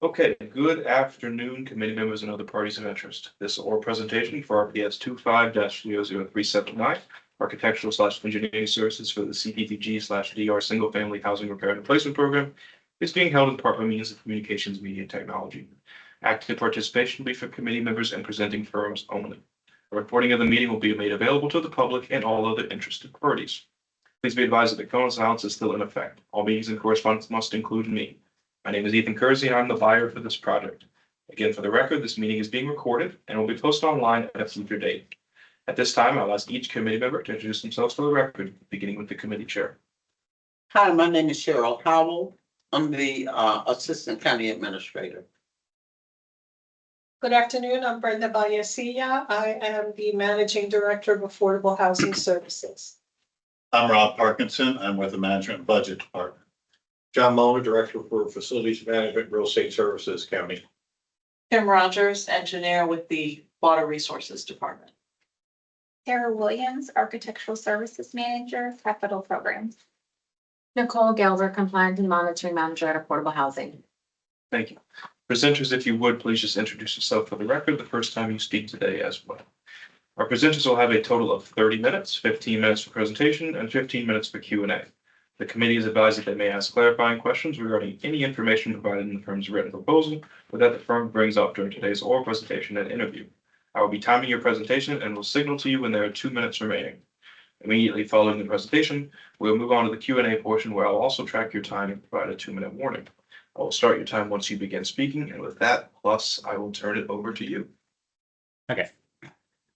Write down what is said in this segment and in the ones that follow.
Okay, good afternoon, committee members and other parties of interest. This oral presentation for RPS 25-00379, architectural/engineering services for the CDBG-DR Single Family Housing Repair and Replacement Program is being held in part by means of communications media technology. Active participation will be for committee members and presenting firms only. A recording of the meeting will be made available to the public and all other interested parties. Please be advised that the cone of silence is still in effect. All meetings and correspondence must include me. My name is Ethan Kersey, and I'm the buyer for this project. Again, for the record, this meeting is being recorded and will be posted online at a future date. At this time, I'll ask each committee member to introduce themselves for the record, beginning with the committee chair. Hi, my name is Cheryl Howell. I'm the Assistant County Administrator. Good afternoon, I'm Brenda Vallecilla. I am the Managing Director of Affordable Housing Services. I'm Rob Parkinson. I'm with the Management and Budget Department. John Muller, Director for Facilities Management, Real Estate Services, County. Kim Rogers, engineer with the Water Resources Department. Sarah Williams, Architectural Services Manager, Capital Programs. Nicole Gelber, Compliance and Monitoring Manager at Affordable Housing. Thank you. Presenters, if you would, please just introduce yourself for the record the first time you speak today as well. Our presenters will have a total of 30 minutes, 15 minutes for presentation, and 15 minutes for Q&A. The committee is advised that they may ask clarifying questions regarding any information provided in the firm's written proposal or that the firm brings up during today's oral presentation and interview. I will be timing your presentation and will signal to you when there are 2 minutes remaining. Immediately following the presentation, we'll move on to the Q&A portion where I'll also track your time and provide a 2-minute warning. I will start your time once you begin speaking, and with that, plus I will turn it over to you. Okay.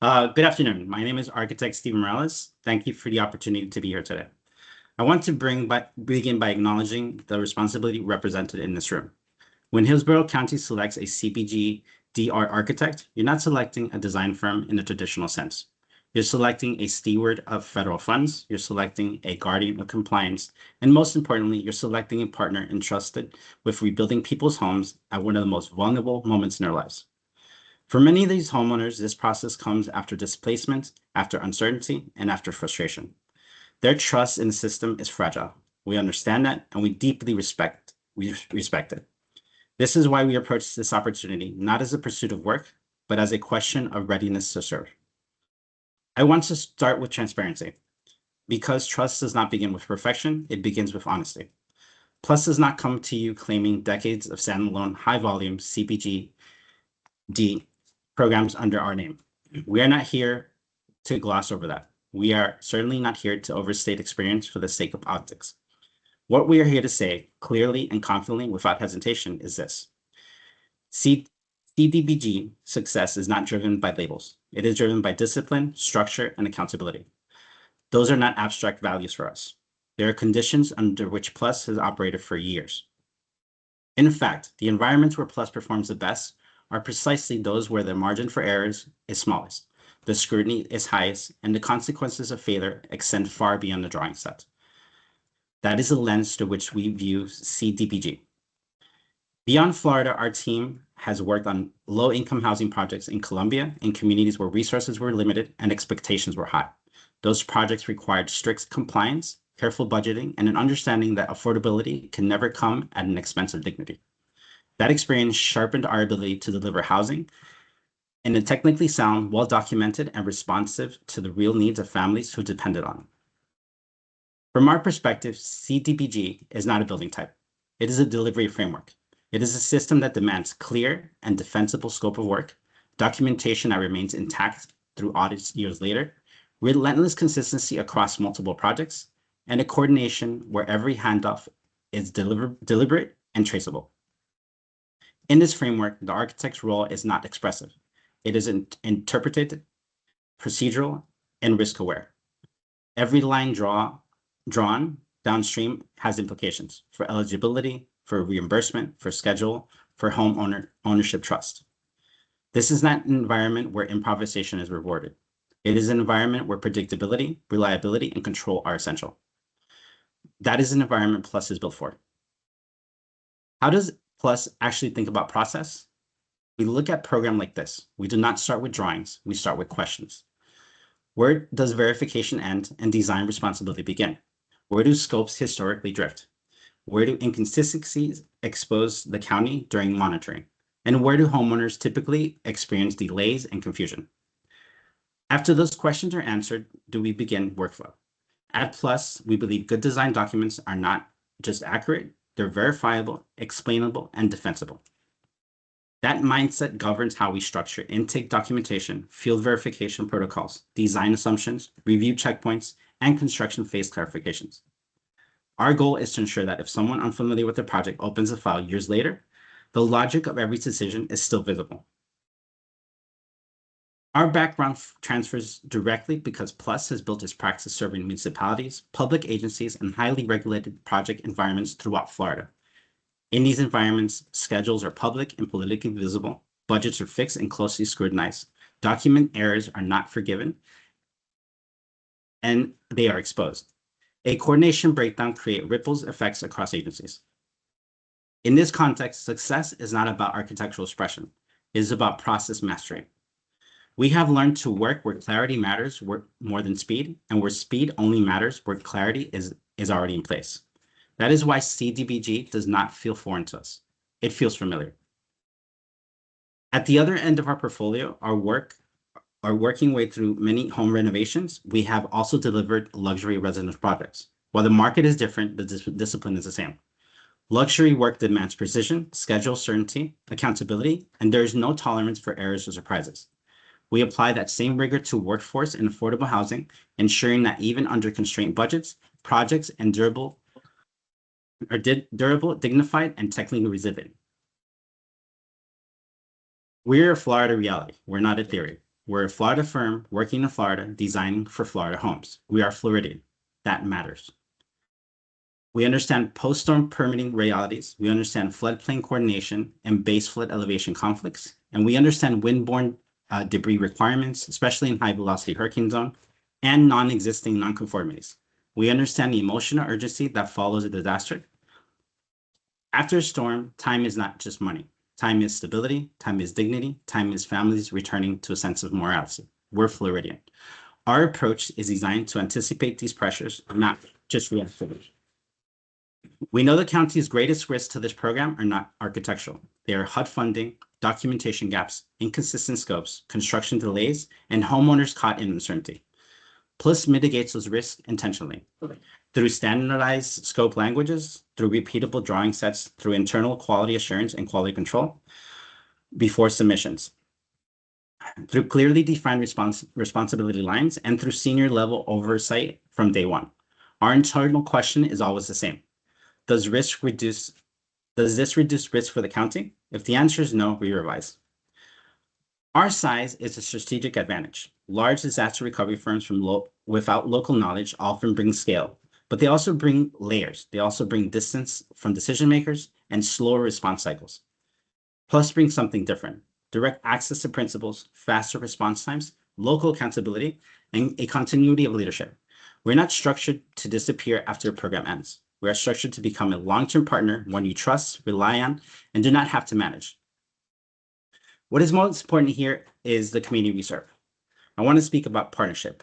Good afternoon. My name is Architect Stephen Morales. Thank you for the opportunity to be here today. I want to begin by acknowledging the responsibility represented in this room. When Hillsborough County selects a CDBG-DR architect, you're not selecting a design firm in the traditional sense. You're selecting a steward of federal funds, you're selecting a guardian of compliance, and most importantly, you're selecting a partner entrusted with rebuilding people's homes at one of the most vulnerable moments in their lives. For many of these homeowners, this process comes after displacement, after uncertainty, and after frustration. Their trust in the system is fragile. We understand that, and we deeply respect it. This is why we approach this opportunity not as a pursuit of work, but as a question of readiness to serve. I want to start with transparency. Because trust does not begin with perfection, it begins with honesty. P.L.U.S does not come to you claiming decades of standalone, high-volume CDBG-D programs under our name. We are not here to gloss over that. We are certainly not here to overstate experience for the sake of optics. What we are here to say clearly and confidently without hesitation is this. CDBG success is not driven by labels. It is driven by discipline, structure, and accountability. Those are not abstract values for us. They are conditions under which P.L.U.S has operated for years. In fact, the environments where P.L.U.S performs the best are precisely those where the margin for errors is smallest, the scrutiny is highest, and the consequences of failure extend far beyond the drawing set. That is the lens through which we view CDBG. Beyond Florida, our team has worked on low-income housing projects in Colombia in communities where resources were limited and expectations were high. Those projects required strict compliance, careful budgeting, and an understanding that affordability can never come at an expense of dignity. That experience sharpened our ability to deliver housing in a technically sound, well-documented, and responsive to the real needs of families who depended on it. From our perspective, CDBG is not a building type. It is a delivery framework. It is a system that demands clear and defensible scope of work, documentation that remains intact through audits years later, relentless consistency across multiple projects, and a coordination where every handoff is deliberate and traceable. In this framework, the architect's role is not expressive. It is interpreted, procedural, and risk-aware. Every line drawn downstream has implications for eligibility, for reimbursement, for schedule, for ownership trust. This is not an environment where improvisation is rewarded. It is an environment where predictability, reliability, and control are essential. That is an environment P.L.U.S is built for. How does P.L.U.S actually think about process? We look at a program like this. We do not start with drawings, we start with questions. Where does verification end and design responsibility begin? Where do scopes historically drift? Where do inconsistencies expose the county during monitoring? And where do homeowners typically experience delays and confusion? After those questions are answered, do we begin workflow? At Plus, we believe good design documents are not just accurate, they're verifiable, explainable, and defensible. That mindset governs how we structure intake documentation, field verification protocols, design assumptions, review checkpoints, and construction phase clarifications. Our goal is to ensure that if someone unfamiliar with the project opens a file years later, the logic of every decision is still visible. Our background transfers directly because Plus has built its practice serving municipalities, public agencies, and highly regulated project environments throughout Florida. In these environments, schedules are public and politically visible, budgets are fixed and closely scrutinized, document errors are not forgiven, and they are exposed. A coordination breakdown creates ripple effects across agencies. In this context, success is not about architectural expression. It is about process mastery. We have learned to work where clarity matters more than speed, and where speed only matters where clarity is already in place. That is why CDBG does not feel foreign to us. It feels familiar. At the other end of our portfolio, our working way through many home renovations, we have also delivered luxury residential projects. While the market is different, the discipline is the same. Luxury work demands precision, schedule certainty, accountability, and there is no tolerance for errors or surprises. We apply that same rigor to workforce and affordable housing, ensuring that even under constrained budgets, projects are durable, dignified, and technically resilient. We're a Florida reality. We're not a theory. We're a Florida firm working in Florida, designing for Florida homes. We are Floridian. That matters. We understand post-storm permitting realities. We understand floodplain coordination and base flood elevation conflicts. And we understand windborne debris requirements, especially in high-velocity hurricane zone, and non-existing nonconformities. We understand the emotional urgency that follows a disaster. After a storm, time is not just money. Time is stability, time is dignity, time is families returning to a sense of morality. We're Floridian. Our approach is designed to anticipate these pressures, not just react to them. We know the county's greatest risks to this program are not architectural. They are HUD funding, documentation gaps, inconsistent scopes, construction delays, and homeowners caught in uncertainty. Plus mitigates those risks intentionally through standardized scope languages, through repeatable drawing sets, through internal quality assurance and quality control before submissions, through clearly defined responsibility lines, and through senior level oversight from day one. Our internal question is always the same. Does this reduce risk for the county? If the answer is no, we revise. Our size is a strategic advantage. Large disaster recovery firms without local knowledge often bring scale, but they also bring layers. They also bring distance from decision makers and slower response cycles. Plus brings something different: direct access to principles, faster response times, local accountability, and a continuity of leadership. We're not structured to disappear after a program ends. We are structured to become a long-term partner, one you trust, rely on, and do not have to manage. What is most important here is the community we serve. I want to speak about partnership.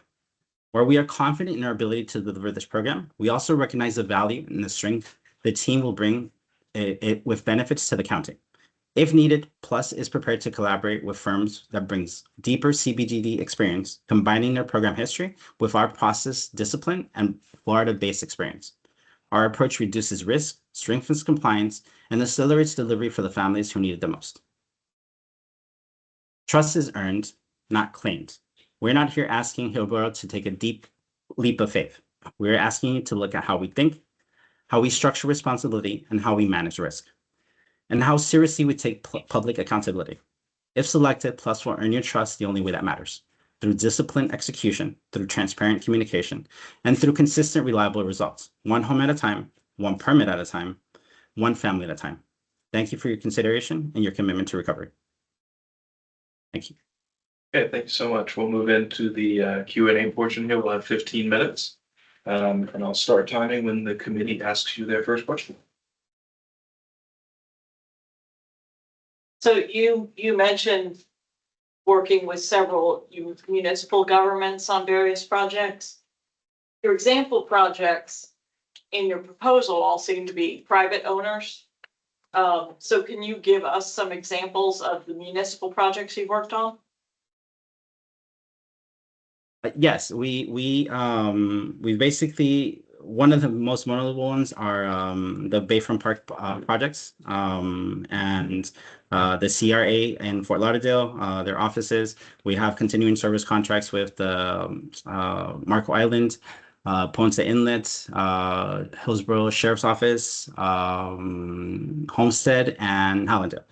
Where we are confident in our ability to deliver this program, we also recognize the value and the strength the team will bring with benefits to the county. If needed, Plus is prepared to collaborate with firms that brings deeper CBGD experience, combining their program history with our process discipline and Florida-based experience. Our approach reduces risk, strengthens compliance, and accelerates delivery for the families who need it the most. Trust is earned, not claimed. We're not here asking Hillsborough to take a deep leap of faith. We're asking you to look at how we think, how we structure responsibility, and how we manage risk, and how seriously we take public accountability. If selected, Plus will earn your trust the only way that matters: through disciplined execution, through transparent communication, and through consistent, reliable results. One home at a time, one permit at a time, one family at a time. Thank you for your consideration and your commitment to recovery. Thank you. Okay, thank you so much. We'll move into the Q&A portion here. We'll have 15 minutes. And I'll start timing when the committee asks you their first question. So you mentioned working with several municipal governments on various projects. Your example projects in your proposal all seem to be private owners. So can you give us some examples of the municipal projects you've worked on? Yes, we basically, one of the most notable ones are the Bayfront Park projects, and the CRA in Fort Lauderdale, their offices. We have continuing service contracts with the Marco Island, Ponce Inlet, Hillsborough Sheriff's Office, Homestead, and Hallandale.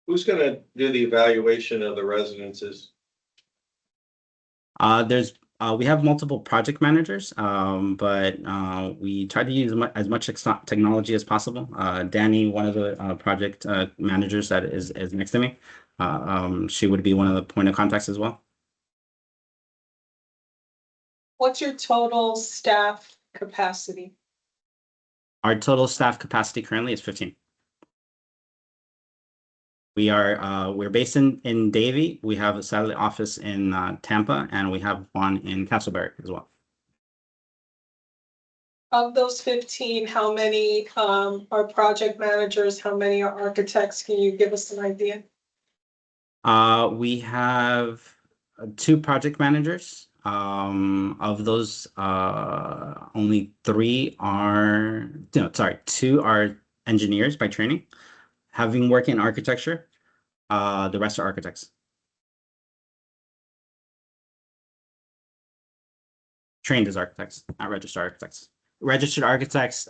Who's gonna do the evaluation of the residences? We have multiple project managers, but we try to use as much technology as possible. Danny, one of the project managers that is next to me, she would be one of the point of contacts as well. What's your total staff capacity? Our total staff capacity currently is 15. We're based in Davie. We have a satellite office in Tampa, and we have one in Castleberry as well. Of those 15, how many are project managers? How many are architects? Can you give us an idea? We have 2 project managers. Of those, only 2 are engineers by training. Having worked in architecture, the rest are architects. Trained as architects, not registered architects. Registered architects,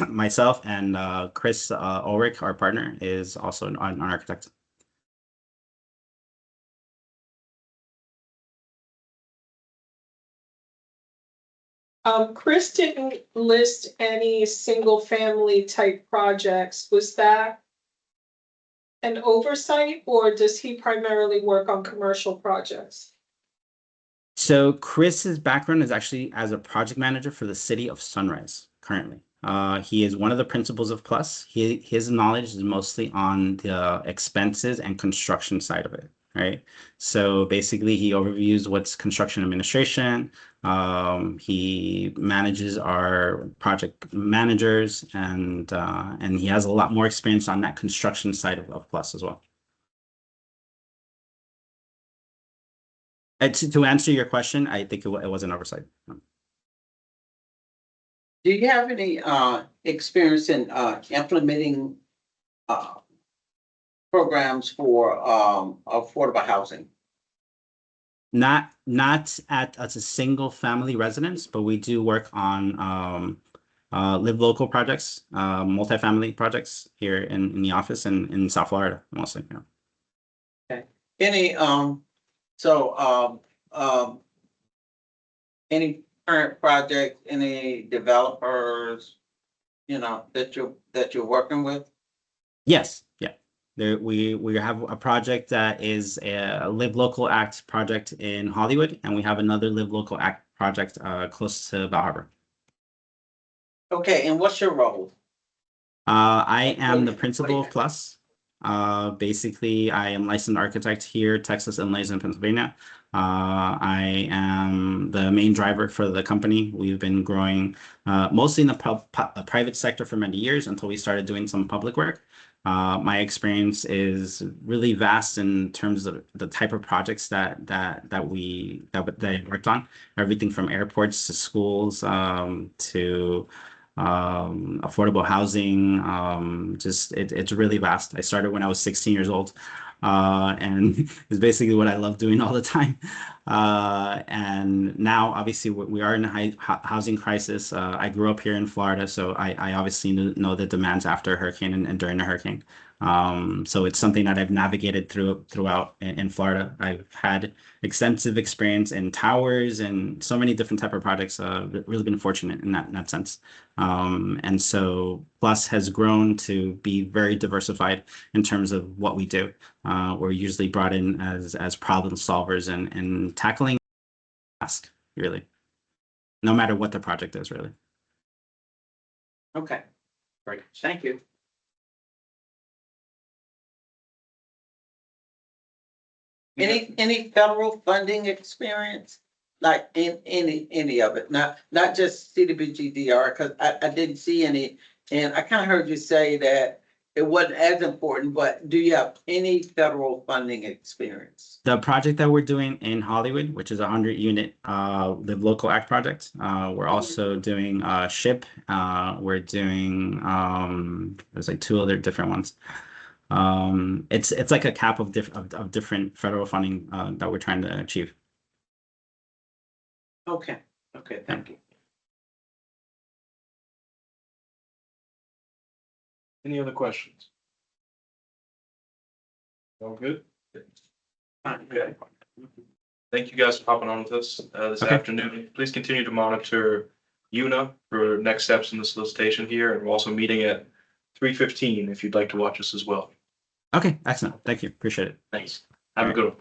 myself and Chris Ulrich, our partner, is also an architect. Chris didn't list any single family type projects. Was that an oversight, or does he primarily work on commercial projects? So Chris's background is actually as a project manager for the city of Sunrise currently. He is one of the principals of P.L.U.S. His knowledge is mostly on the expenses and construction side of it, right? So basically he overviews what's construction administration. He manages our project managers, and he has a lot more experience on that construction side of P.L.U.S. as well. To answer your question, I think it was an oversight. Do you have any experience in implementing programs for affordable housing? Not as a single family residence, but we do work on live local projects, multifamily projects here in the office and in South Florida mostly. Yeah. Okay. Any any current project, any developers, that you're working with? Yes, yeah. We have a project that is a Live Local Act project in Hollywood, and we have another Live Local Act project close to Bal Harbor. Okay, and what's your role? I am the principal of P.L.U.S. Basically, I am licensed architect here, Texas, Inlays, and Pennsylvania. I am the main driver for the company. We've been growing mostly in the private sector for many years until we started doing some public work. My experience is really vast in terms of the type of projects that I worked on. Everything from airports to schools to affordable housing. It's really vast. I started when I was 16 years old, and it's basically what I love doing all the time. And now obviously we are in a high housing crisis. I grew up here in Florida, so I obviously know the demands after a hurricane and during a hurricane. So it's something that I've navigated throughout in Florida. I've had extensive experience in towers and so many different type of projects. Really been fortunate in that sense. And so P.L.U.S has grown to be very diversified in terms of what we do. We're usually brought in as problem solvers and tackling task, really, no matter what the project is, really. Okay, great, thank you. Any federal funding experience? Like in any of it, not just CDBG-DR, because I didn't see any. And I kind of heard you say that it wasn't as important, but do you have any federal funding experience? The project that we're doing in Hollywood, which is a 100-unit Live Local Act project, we're also doing SHIP. We're doing there's like 2 other different ones. It's like a cap of different federal funding that we're trying to achieve. Okay, thank you. Any other questions? All good? Okay. Thank you guys for hopping on with us this Okay. afternoon. Please continue to monitor UNA for next steps in the solicitation here, and we're also meeting at 3:15 if you'd like to watch us as well. Okay, excellent. Thank you. Appreciate it. Thanks. Have a good one.